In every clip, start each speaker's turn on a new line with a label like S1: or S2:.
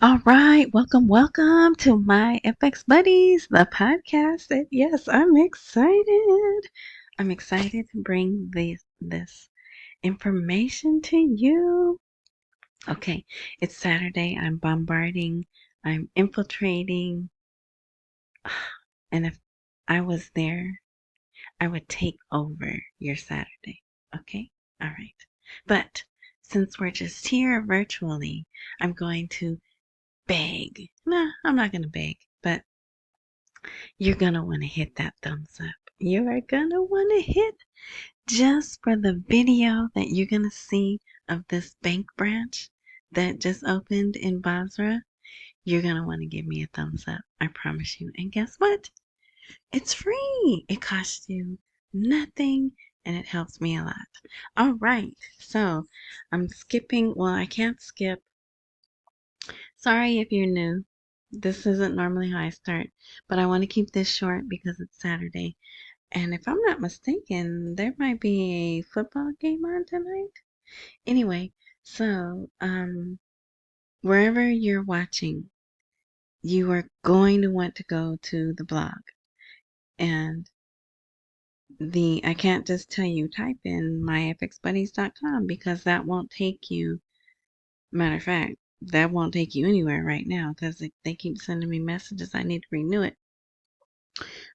S1: All right, welcome to my FX Buddies, the podcast. And yes, I'm excited. I'm excited to bring this information to you. Okay, it's Saturday. I'm bombarding. I'm infiltrating. And if I was there, I would take over your Saturday. Okay? All right. But since we're just here virtually, I'm going to beg. Nah, I'm not going to beg, but you're going to want to hit that thumbs up. You are going to want to hit just for the video that you're going to see of this bank branch that just opened in Basra. You're going to want to give me a thumbs up. I promise you. And guess what? It's free. It costs you nothing and it helps me a lot. All right. So I'm skipping. Well, I can't skip. Sorry if you're new. This isn't normally how I start, but I want to keep this short because it's Saturday. And if I'm not mistaken, there might be a football game on tonight. Anyway, so wherever you're watching, you are going to want to go to the blog. And I can't just tell you type in myfxbuddies.com because that won't take you. Matter of fact, that won't take you anywhere right now because they keep sending me messages. I need to renew it.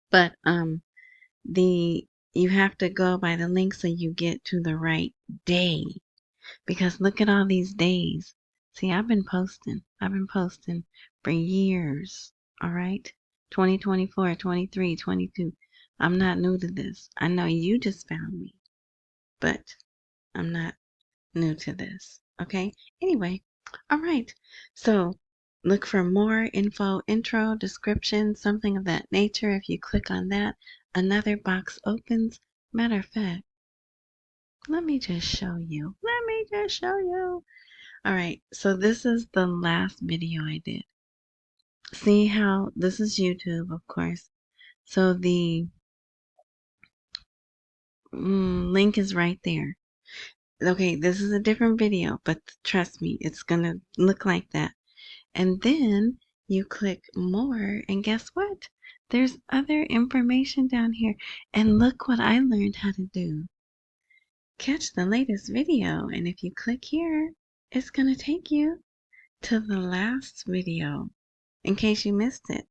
S1: But the you have to go by the link so you get to the right day. Because look at all these days. See, I've been posting. I've been posting for years. All right? 2024, 23, 22. I'm not new to this. I know you just found me, but I'm not new to this. Okay? Anyway, all right. So look for more info, intro, description, something of that nature. If you click on that, another box opens. Matter of fact, let me just show you. All right. So this is the last video I did. See how this is YouTube, of course. So the link is right there. Okay, this is a different video, but trust me, it's gonna look like that. And then you click more, and guess what? There's other information down here. And look what I learned how to do. Catch the latest video, and if you click here, it's gonna take you to the last video in case you missed it.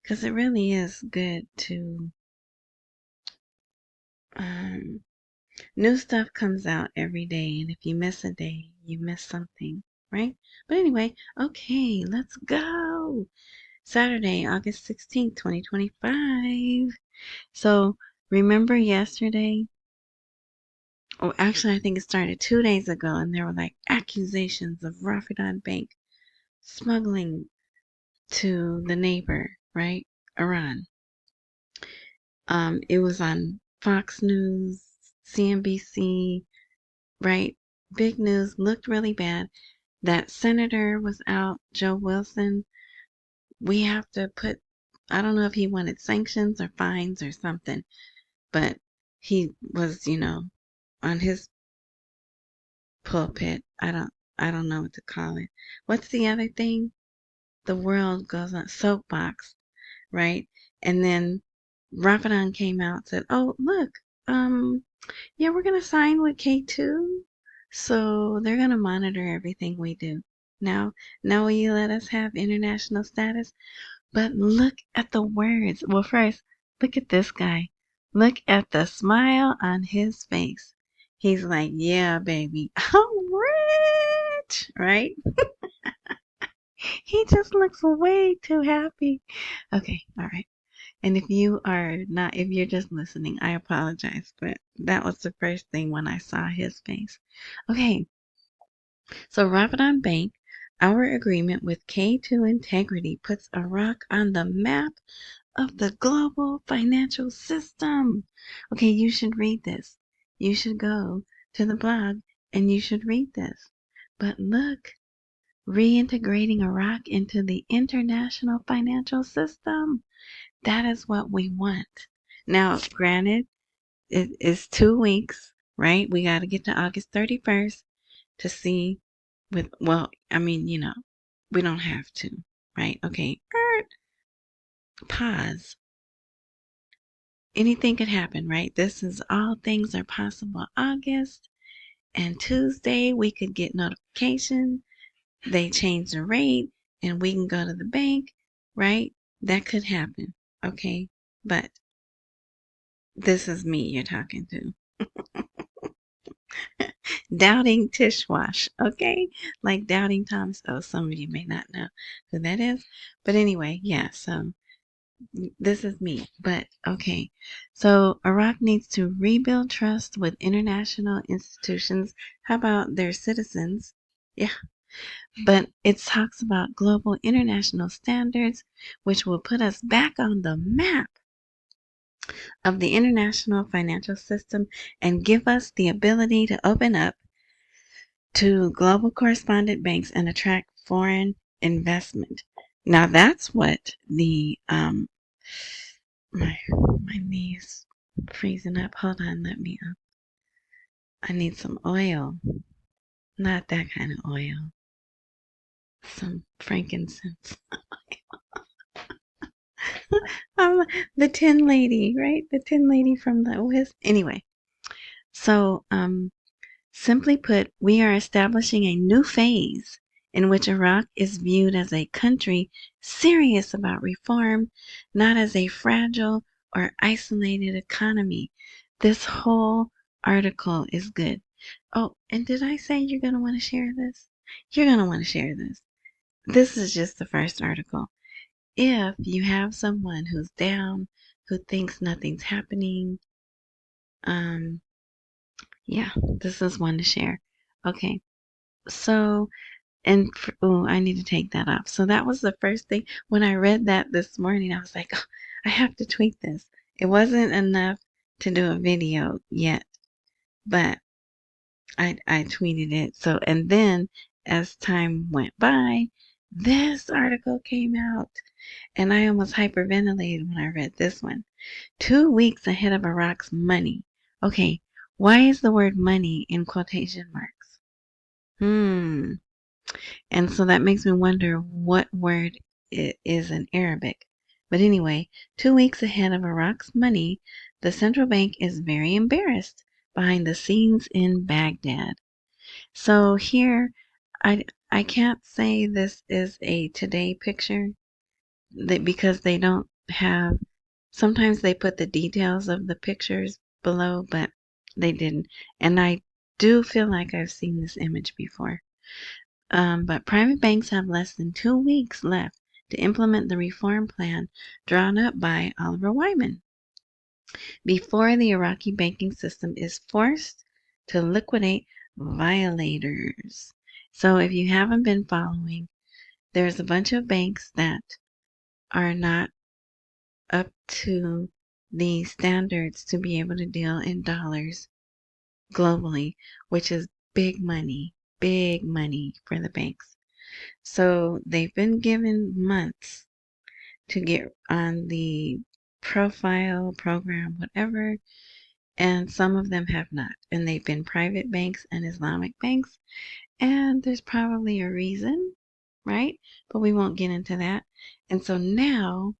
S1: Because it really is good to new stuff comes out every day, and if you miss a day, you miss something, right? But anyway, okay, let's go. Saturday, August 16th, 2025. So remember yesterday? Oh, actually, I think it started 2 days ago, and there were like accusations of Rafidain Bank smuggling to the neighbor, right? Iran. It was on Fox News, CNBC, right? Big news, looked really bad. That senator was out, Joe Wilson. We have to put, I don't know if he wanted sanctions or fines or something, but he was, on his pulpit. I don't know what to call it. What's the other thing? The world goes on soapbox, right? And then Rafidain came out and said, "Oh, look, yeah, we're gonna sign with K2, so they're gonna monitor everything we do. Now will you let us have international status?" But look at the words. Well, first, look at this guy. Look at the smile on his face. He's like, "Yeah, baby, I'm rich," right? He just looks way too happy. Okay, all right. And if you're just listening, I apologize, but that was the first thing when I saw his face. Okay, so Rafidain Bank, our agreement with K2 Integrity puts Iraq on the map of the global financial system. Okay, you should read this. You should go to the blog and you should read this. But look, reintegrating Iraq into the international financial system. That is what we want. Now, granted, it is 2 weeks, right? We got to get to August 31st to see well, I mean, we don't have to, right? Okay, pause. Anything could happen, right? This is all things are possible. August and Tuesday, we could get notification. They change the rate and we can go to the bank, right? That could happen, okay? But this is me you're talking to. Doubting Tish Wash, okay? Like doubting Thomas. Oh, some of you may not know who that is. But anyway, yeah, so this is me. But okay. So Iraq needs to rebuild trust with international institutions. How about their citizens? Yeah. But it talks about global international standards, which will put us back on the map of the international financial system and give us the ability to open up to global correspondent banks and attract foreign investment. Now that's what the my knees freezing up. Hold on, let me I need some oil. Not that kind of oil. Some frankincense. The tin lady, right? The tin lady from the West. Anyway, so simply put, we are establishing a new phase in which Iraq is viewed as a country serious about reform, not as a fragile or isolated economy. This whole article is good. Oh, and did I say you're going to want to share this? You're going to want to share this. This is just the first article. If you have someone who's down, who thinks nothing's happening, um, yeah, this is one to share. Okay, so, oh, I need to take that off. So that was the first thing. When I read that this morning, I was like, oh, I have to tweet this. It wasn't enough to do a video yet, but I tweeted it. So, and then as time went by, this article came out. And I almost hyperventilated when I read this one. 2 weeks ahead of Iraq's money. Okay, why is the word money in quotation marks? And so that makes me wonder what word it is in Arabic. But anyway, 2 weeks ahead of Iraq's money, the central bank is very embarrassed behind the scenes in Baghdad. So here, I can't say this is a today picture because they don't have, sometimes they put the details of the pictures below, but they didn't. And I do feel like I've seen this image before. But private banks have less than 2 weeks left to implement the reform plan drawn up by Oliver Wyman before the Iraqi banking system is forced to liquidate violators. So if you haven't been following, there's a bunch of banks that are not up to the standards to be able to deal in dollars globally, which is big money for the banks. So they've been given months to get on the profile program, whatever, and some of them have not. And they've been private banks and Islamic banks, and there's probably a reason, right? But we won't get into that. And so now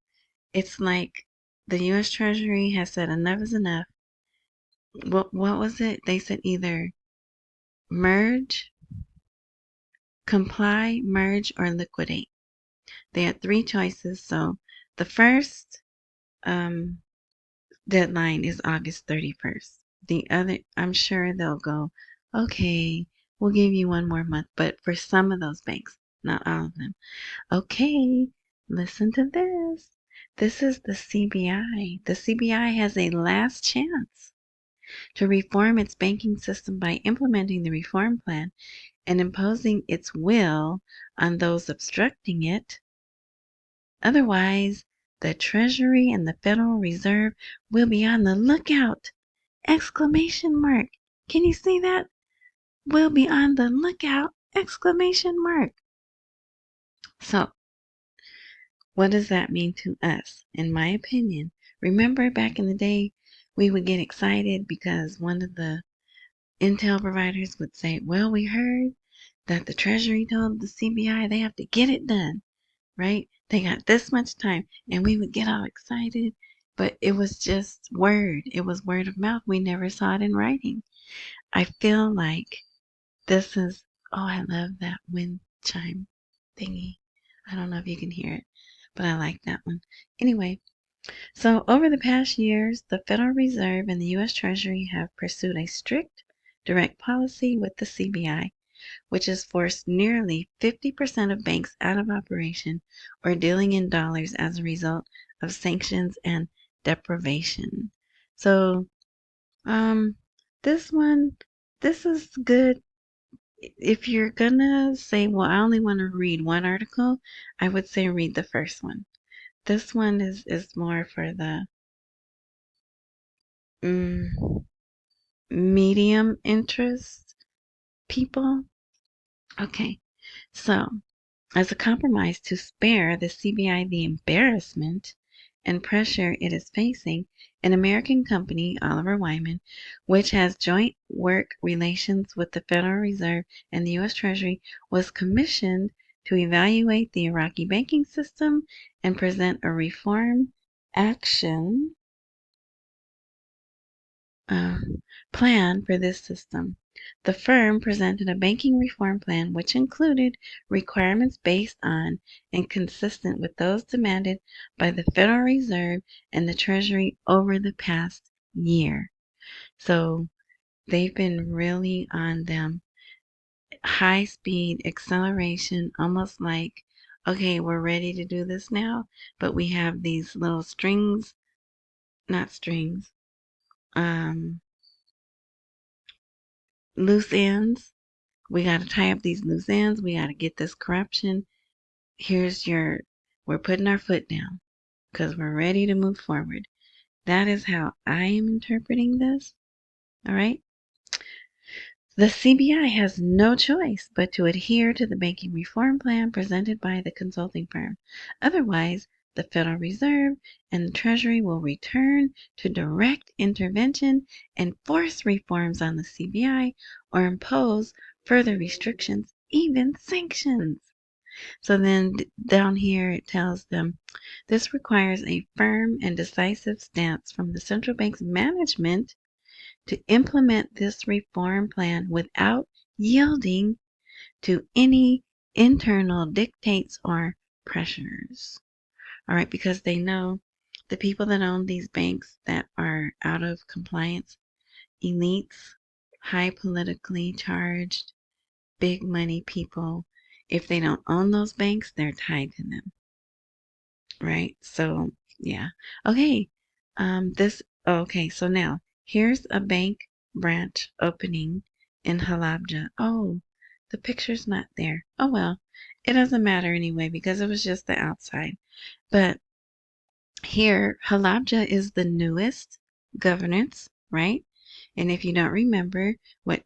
S1: it's like the U.S. Treasury has said enough is enough. What was it? They said either merge, comply, merge, or liquidate. They had three choices. So the first deadline is August 31st. The other, I'm sure they'll go, okay, we'll give you one more month. But for some of those banks, not all of them. Okay, listen to this. This is the CBI. The CBI has a last chance to reform its banking system by implementing the reform plan and imposing its will on those obstructing it. Otherwise, the Treasury and the Federal Reserve will be on the lookout! Exclamation mark! Can you see that? Will be on the lookout! Exclamation mark! So, what does that mean to us? In my opinion, remember back in the day, we would get excited because one of the intel providers would say, well, we heard that the Treasury told the CBI they have to get it done, right? They got this much time, and we would get all excited, but it was just word. It was word of mouth. We never saw it in writing. I feel like this is, oh, I love that wind chime thingy. I don't know if you can hear it, but I like that one. Anyway, so over the past years, the Federal Reserve and the U.S. Treasury have pursued a strict, direct policy with the CBI, which has forced nearly 50% of banks out of operation or dealing in dollars as a result of sanctions and deprivation. So, um, this one, this is good. If you're gonna say, well, I only want to read one article, I would say read the first one. This one is more for the mm, medium interest people. Okay, so as a compromise to spare the CBI the embarrassment and pressure it is facing, an American company, Oliver Wyman, which has joint work relations with the Federal Reserve and the U.S. Treasury, was commissioned to evaluate the Iraqi banking system and present a reform action uh, plan for this system. The firm presented a banking reform plan which included requirements based on and consistent with those demanded by the Federal Reserve and the Treasury over the past year. So they've been really on them. High speed acceleration, almost like, okay, we're ready to do this now, but we have these little strings, not strings, um, loose ends. We got to tie up these loose ends. We got to get this corruption. We're putting our foot down because we're ready to move forward. That is how I am interpreting this. All right. The CBI has no choice but to adhere to the banking reform plan presented by the consulting firm. Otherwise, the Federal Reserve and the Treasury will return to direct intervention and force reforms on the CBI or impose further restrictions, even sanctions. So then down here it tells them this requires a firm and decisive stance from the central bank's management to implement this reform plan without yielding to any internal dictates or pressures. All right, because they know the people that own these banks that are out of compliance, elites, high politically charged, big money people, if they don't own those banks, they're tied to them. Right? So, yeah. Okay. Okay, so now here's a bank branch opening in Halabja. Oh, the picture's not there. Oh, well, it doesn't matter anyway because it was just the outside. But here, Halabja is the newest governance, right? And if you don't remember,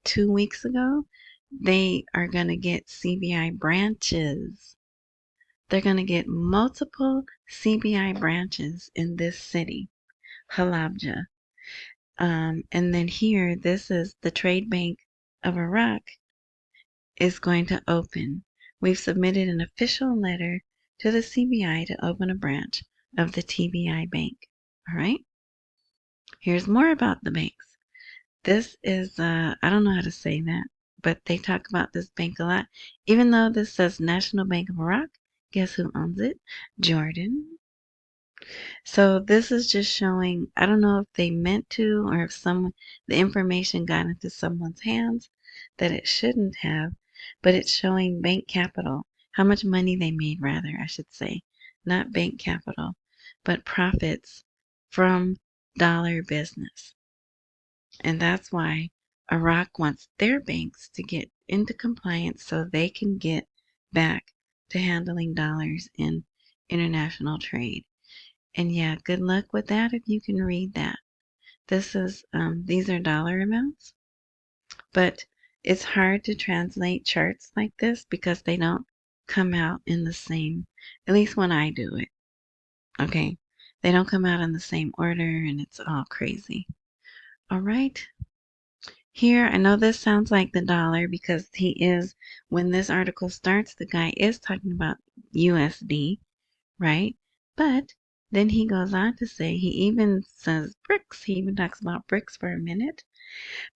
S1: 2 weeks ago, they are going to get CBI branches. They're going to get multiple CBI branches in this city, Halabja. And then here, this is the Trade Bank of Iraq is going to open. We've submitted an official letter to the CBI to open a branch of the TBI Bank. All right. Here's more about the banks. This is, I don't know how to say that, but they talk about this bank a lot. Even though this says National Bank of Iraq, guess who owns it? Jordan. So this is just showing, I don't know if they meant to or if the information got into someone's hands that it shouldn't have, but it's showing bank capital, how much money they made rather, I should say, not bank capital, but profits from dollar business. And that's why Iraq wants their banks to get into compliance so they can get back to handling dollars in international trade. And yeah, good luck with that if you can read that. These are dollar amounts, but it's hard to translate charts like this because they don't come out in the same, at least when I do it. Okay. They don't come out in the same order and it's all crazy. All right. Here, I know this sounds like the dollar because when this article starts, the guy is talking about USD, right? But then he goes on to say, he even says BRICS. He even talks about BRICS for a minute.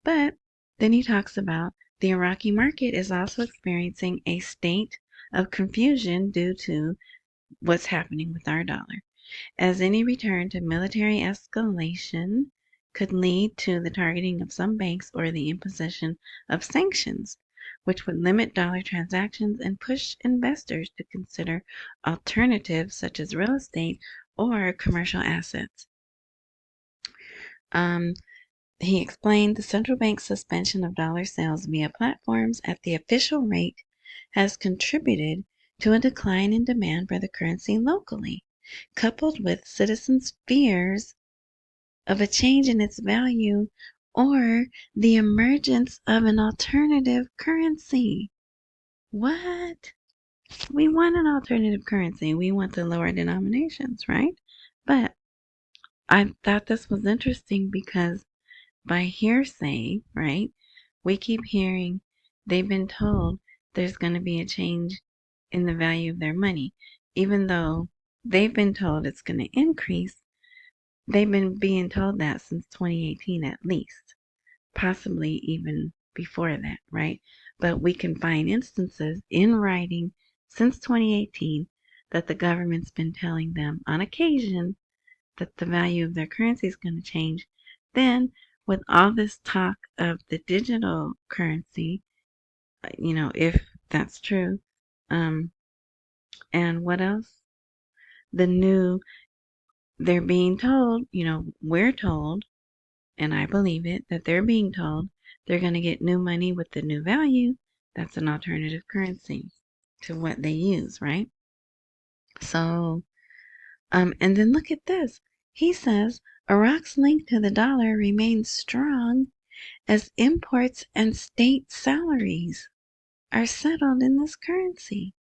S1: But then he talks about the Iraqi market is also experiencing a state of confusion due to what's happening with our dollar, as any return to military escalation could lead to the targeting of some banks or the imposition of sanctions, which would limit dollar transactions and push investors to consider alternatives such as real estate or commercial assets. Um, he explained the central bank's suspension of dollar sales via platforms at the official rate has contributed to a decline in demand for the currency locally, coupled with citizens' fears of a change in its value or the emergence of an alternative currency. What? We want an alternative currency. We want the lower denominations, right? But I thought this was interesting because by hearsay, right, we keep hearing they've been told there's going to be a change in the value of their money. Even though they've been told it's going to increase, they've been being told that since 2018 at least, possibly even before that, right? But we can find instances in writing since 2018 that the government's been telling them on occasion that the value of their currency is going to change. Then, with all this talk of the digital currency, if that's true, um, and what else? The new, they're being told, we're told, and I believe it, that they're being told they're going to get new money with the new value. That's an alternative currency to what they use, right? So, and then look at this. He says Iraq's link to the dollar remains strong as imports and state salaries are settled in this currency.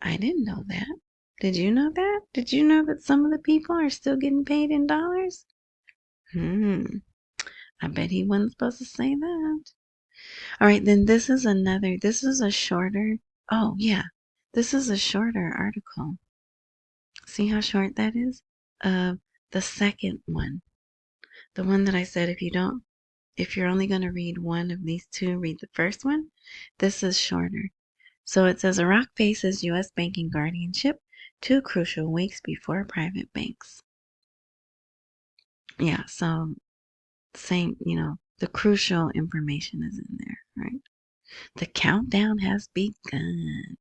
S1: I didn't know that. Did you know that? Did you know that some of the people are still getting paid in dollars? I bet he wasn't supposed to say that. All right, then this is a shorter, oh yeah, this is a shorter article. See how short that is? The second one. The one that I said if you're only going to read one of these two, read the first one. This is shorter. So it says Iraq faces U.S. banking guardianship 2 crucial weeks before private banks. Yeah, so same, the crucial information is in there, right? The countdown has begun.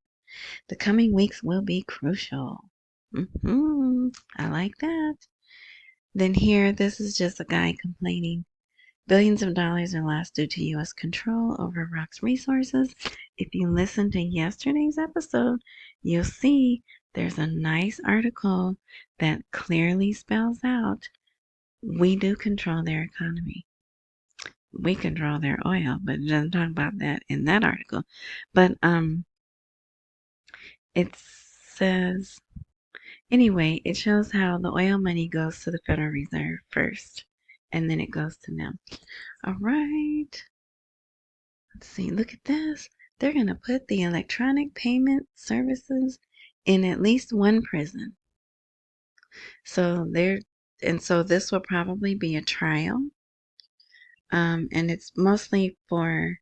S1: The coming weeks will be crucial. I like that. Then here, this is just a guy complaining. Billions of dollars are lost due to U.S. control over Iraq's resources. If you listen to yesterday's episode, you'll see there's a nice article that clearly spells out we do control their economy. We control their oil, but it doesn't talk about that in that article. But it says, anyway, it shows how the oil money goes to the Federal Reserve first, and then it goes to them. All right. Let's see, look at this. They're going to put the electronic payment services in at least one prison. So this will probably be a trial. And it's mostly they're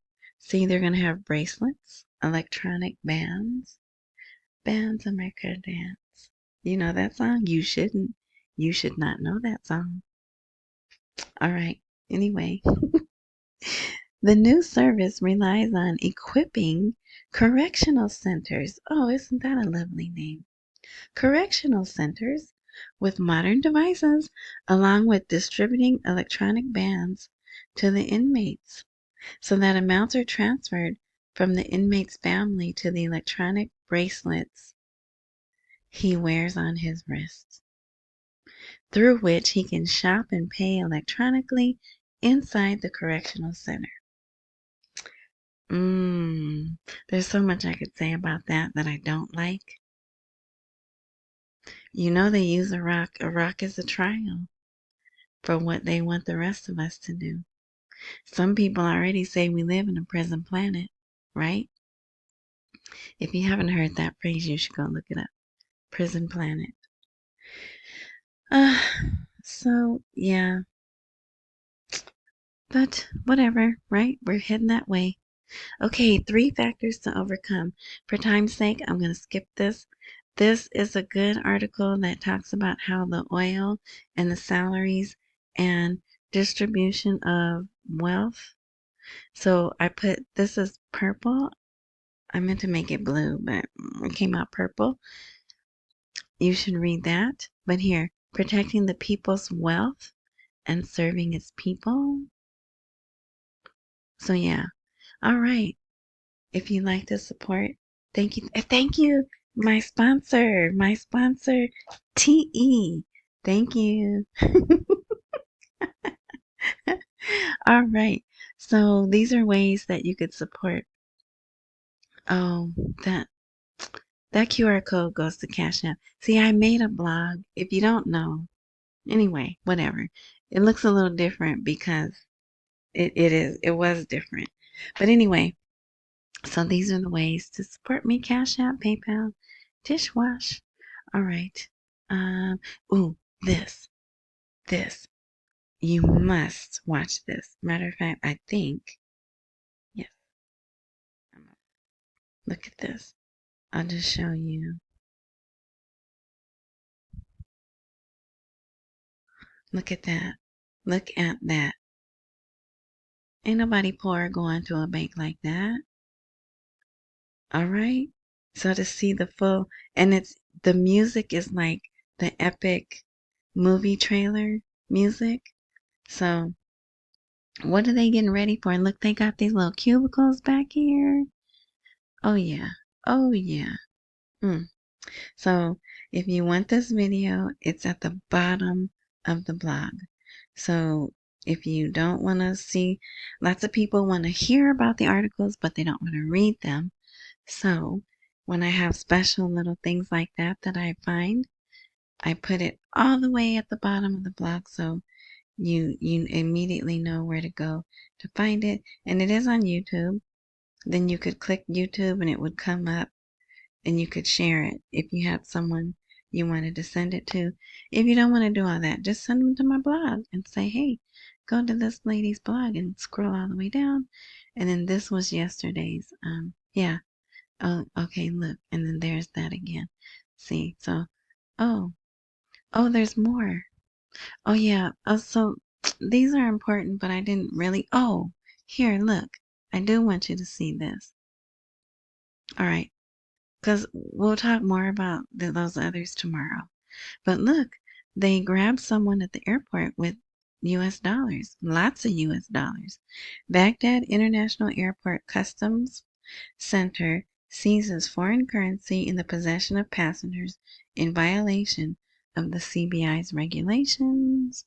S1: going to have bracelets, electronic bands. Bands of my dance. You know that song? You should not know that song. All right. Anyway, the new service relies on equipping correctional centers. Oh, isn't that a lovely name? Correctional centers with modern devices, along with distributing electronic bands to the inmates so that amounts are transferred from the inmate's family to the electronic bracelets he wears on his wrists, through which he can shop and pay electronically inside the correctional center. There's so much I could say about that I don't like. They use Iraq. Iraq is a trial for what they want the rest of us to do. Some people already say we live in a prison planet, right? If you haven't heard that phrase, you should go look it up. Prison planet. Uh, so yeah, but whatever, right? We're heading that way. Okay, 3 factors to overcome. For time's sake, I'm going to skip this. This is a good article that talks about how the oil and the salaries and distribution of wealth. So I put this as purple. I meant to make it blue, but it came out purple. You should read that. But here, protecting the people's wealth and serving its people. So yeah. All right. If you'd like to support, thank you. Thank you, my sponsor, TE. Thank you. All right. So these are ways that you could support. Oh, that that QR code goes to Cash App. See, I made a blog. If you don't know, anyway, whatever. It looks a little different because it was different. But anyway, so these are the ways to support me: Cash App, PayPal, Dishwash. All right. Um, ooh, this. You must watch this. Matter of fact, I think, yes. Look at this. I'll just show you. Look at that. Look at that. Ain't nobody poor going to a bank like that. All right. So to see the full, and the music is like the epic movie trailer music. So what are they getting ready for? And look, they got these little cubicles back here. Oh yeah. Oh yeah. Mm. So if you want this video, it's at the bottom of the blog. So if you don't want to see, lots of people want to hear about the articles, but they don't want to read them. So when I have special little things like that I find, I put it all the way at the bottom of the blog so you immediately know where to go to find it. And it is on YouTube. Then you could click YouTube and it would come up and you could share it if you had someone you wanted to send it to. If you don't want to do all that, just send them to my blog and say, hey, go to this lady's blog and scroll all the way down. And then this was yesterday's. Yeah. Oh, okay, look. And then there's that again. See, so, oh, there's more. Oh, yeah. Oh, so these are important, but I didn't really. Oh, here, look. I do want you to see this. All right. Because we'll talk more about those others tomorrow. But look, they grabbed someone at the airport with US dollars, lots of US dollars. Baghdad International Airport Customs Center seizes foreign currency in the possession of passengers in violation of the CBI's regulations.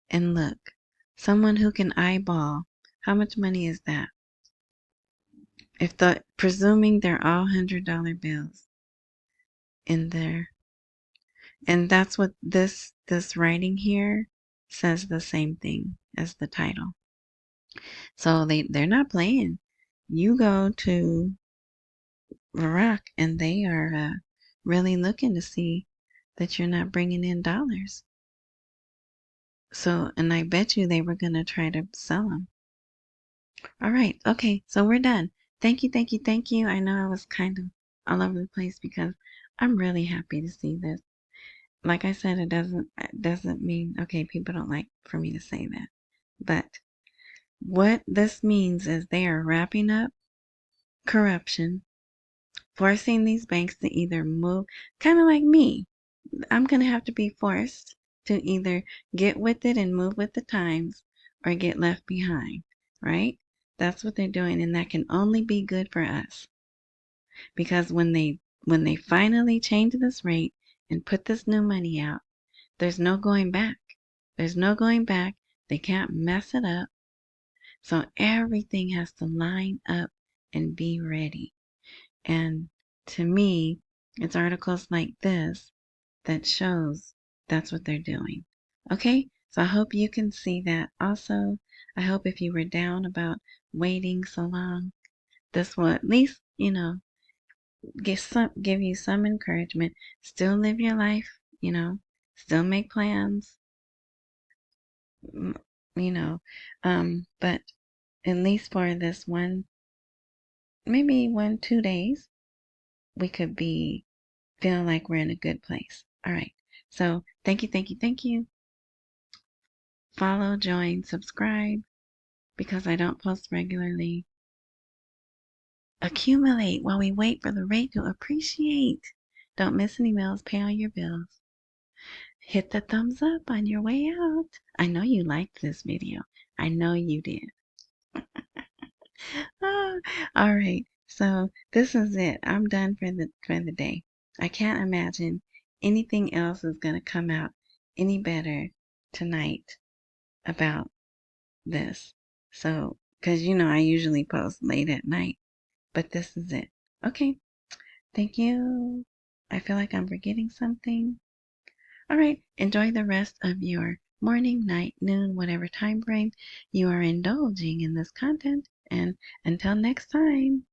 S1: And look, someone who can eyeball, how much money is that? Presuming they're all $100 bills in there. And that's what this writing here says, the same thing as the title. So they're not playing. You go to Iraq and they are really looking to see that you're not bringing in dollars. So, and I bet you they were going to try to sell them. All right. Okay. So we're done. Thank you. Thank you. Thank you. I know I was kind of all over the place because I'm really happy to see this. Like I said, it doesn't mean, okay, people don't like for me to say that. But what this means is they are wrapping up corruption, forcing these banks to either move, kind of like me. I'm going to have to be forced to either get with it and move with the times or get left behind, right? That's what they're doing, and that can only be good for us. Because when they finally change this rate and put this new money out, there's no going back. There's no going back. They can't mess it up. So everything has to line up and be ready. And to me, it's articles like this that shows that's what they're doing. Okay? So I hope you can see that also. I hope if you were down about waiting so long, this will at least, give you some encouragement. Still live your life, still make plans, mm, you know, but at least for this one, maybe 2 days, we could be feeling like we're in a good place. All right. So thank you, thank you, thank you. Follow, join, subscribe because I don't post regularly. Accumulate while we wait for the rate to appreciate. Don't miss any meals, pay all your bills. Hit the thumbs up on your way out. I know you liked this video. I know you did. Ah, all right. So this is it. I'm done for the day. I can't imagine anything else is going to come out any better tonight about this. So, because I usually post late at night, but this is it. Okay. Thank you. I feel like I'm forgetting something. All right. Enjoy the rest of your morning, night, noon, whatever time frame you are indulging in this content. And until next time.